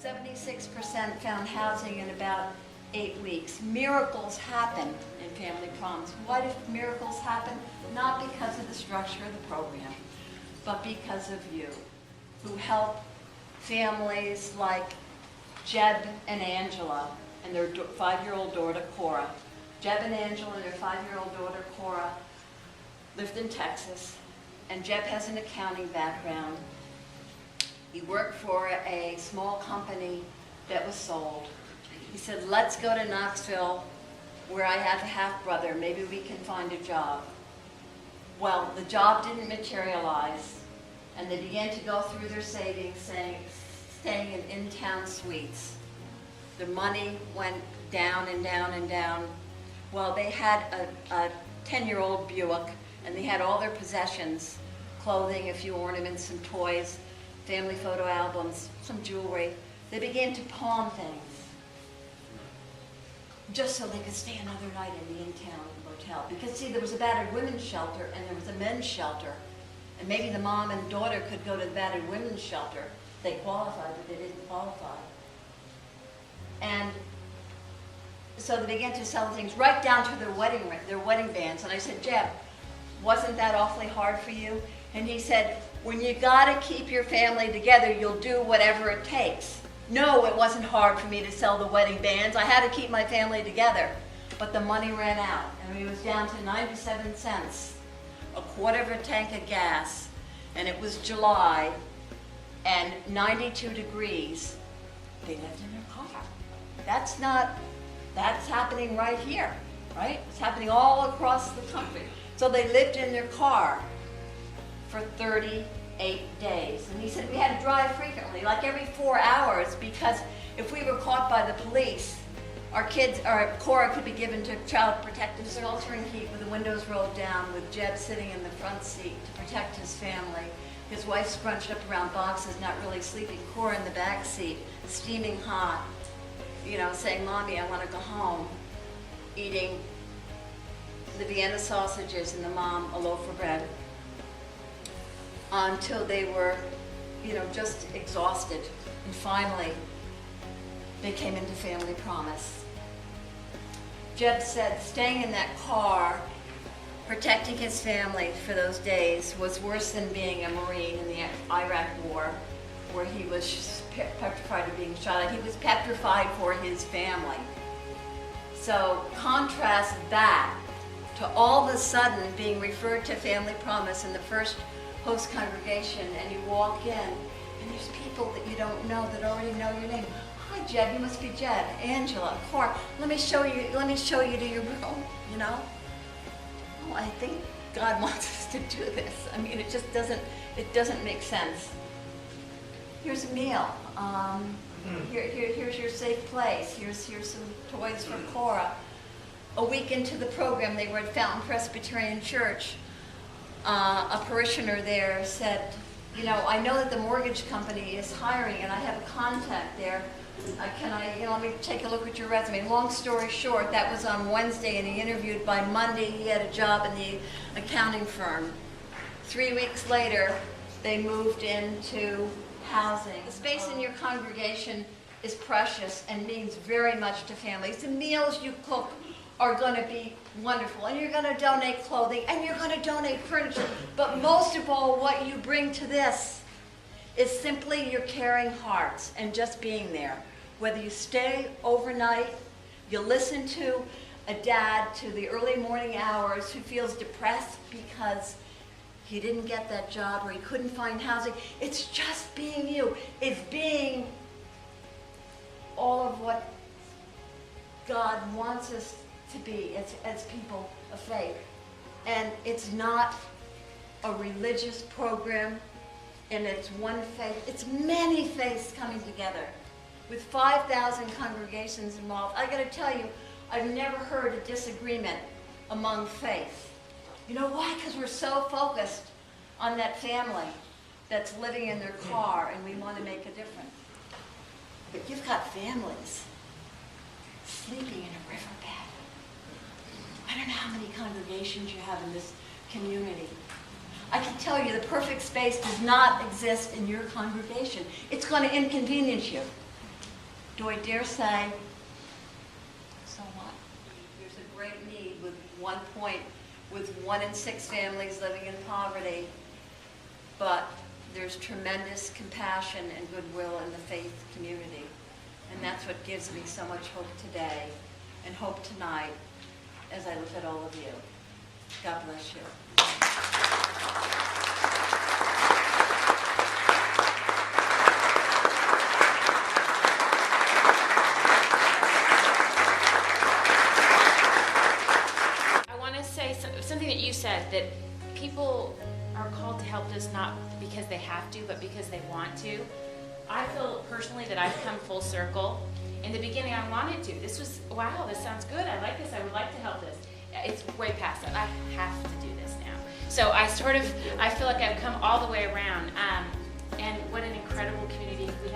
76% found housing in about 8 weeks. Miracles happen in family promise. Why do miracles happen? Not because of the structure of the program, but because of you, who help families like Jeb and Angela and their 5-year-old daughter, Cora. Jeb and Angela and their 5-year-old daughter, Cora, lived in Texas, and Jeb has an accounting background. He worked for a small company that was sold. He said, let's go to Knoxville, where I have a half-brother. Maybe we can find a job. Well, the job didn't materialize, and they began to go through their savings, staying in in-town suites. The money went down and down and down. Well, they had a 10-year-old Buick, and they had all their possessions, clothing, a few ornaments, some toys, family photo albums, some jewelry. They began to pawn things just so they could stay another night in the in-town motel. Because see, there was a battered women's shelter and there was a men's shelter. And maybe the mom and daughter could go to the battered women's shelter. They qualified, but they didn't qualify. And so they began to sell things right down to their wedding bands. And I said, Jeb, wasn't that awfully hard for you? And he said, when you gotta keep your family together, you'll do whatever it takes. No, it wasn't hard for me to sell the wedding bands. I had to keep my family together. But the money ran out, and it was down to 97 cents, a quarter of a tank of gas, and it was July, and 92 degrees. They lived in their car. That's happening right here, right? It's happening all across the country. So they lived in their car for 38 days. And he said we had to drive frequently, like every 4 hours, because if we were caught by the police, Cora could be given to Child Protective Sheltering Heat with the windows rolled down, with Jeb sitting in the front seat to protect his family. His wife scrunched up around boxes, not really sleeping. Cora in the back seat, steaming hot, saying, Mommy, I want to go home, eating the Vienna sausages and the mom a loaf of bread, until they were, just exhausted. And finally, they came into family promise. Jeb said staying in that car, protecting his family for those days, was worse than being a Marine in the Iraq War, where he was petrified of being shot at. He was petrified for his family. So contrast that to all of a sudden being referred to family promise in the first host congregation, and you walk in and there's people that you don't know that already know your name. Hi Jeb, you must be Jeb. Angela, Cora, let me show you to your room, Oh, I think God wants us to do this. I mean, it just doesn't make sense. Here's a meal. Here's your safe place. Here's some toys for Cora. A week into the program, they were at Fountain Presbyterian Church. A parishioner there said, I know that the mortgage company is hiring and I have a contact there. Let me take a look at your resume. Long story short, that was on Wednesday and he interviewed. By Monday, he had a job in the accounting firm. 3 weeks later, they moved into housing. The space in your congregation is precious and means very much to families. The meals you cook are going to be wonderful, and you're going to donate clothing, and you're going to donate furniture. But most of all, what you bring to this is simply your caring hearts and just being there. Whether you stay overnight, you listen to a dad to the early morning hours who feels depressed because he didn't get that job or he couldn't find housing. It's just being you. It's being all of what God wants us to be as people of faith. And it's not a religious program and it's one faith. It's many faiths coming together with 5,000 congregations involved. I got to tell you, I've never heard a disagreement among faiths. You know why? Because we're so focused on that family that's living in their car and we want to make a difference. But you've got families sleeping in a riverbed. I don't know how many congregations you have in this community. I can tell you the perfect space does not exist in your congregation. It's going to inconvenience you do I dare say, so what? There's a great need with 1 in 6 families living in poverty, but there's tremendous compassion and goodwill in the faith community. And that's what gives me so much hope today and hope tonight as I look at all of you. God bless you. I want to say something that you said, that people are called to help us not because they have to, but because they want to. I feel personally that I've come full circle. In the beginning, I wanted to. This was, wow, this sounds good. I like this. I would like to help this. It's way past that. I have to do this now. So I feel like I've come all the way around. And what an incredible community we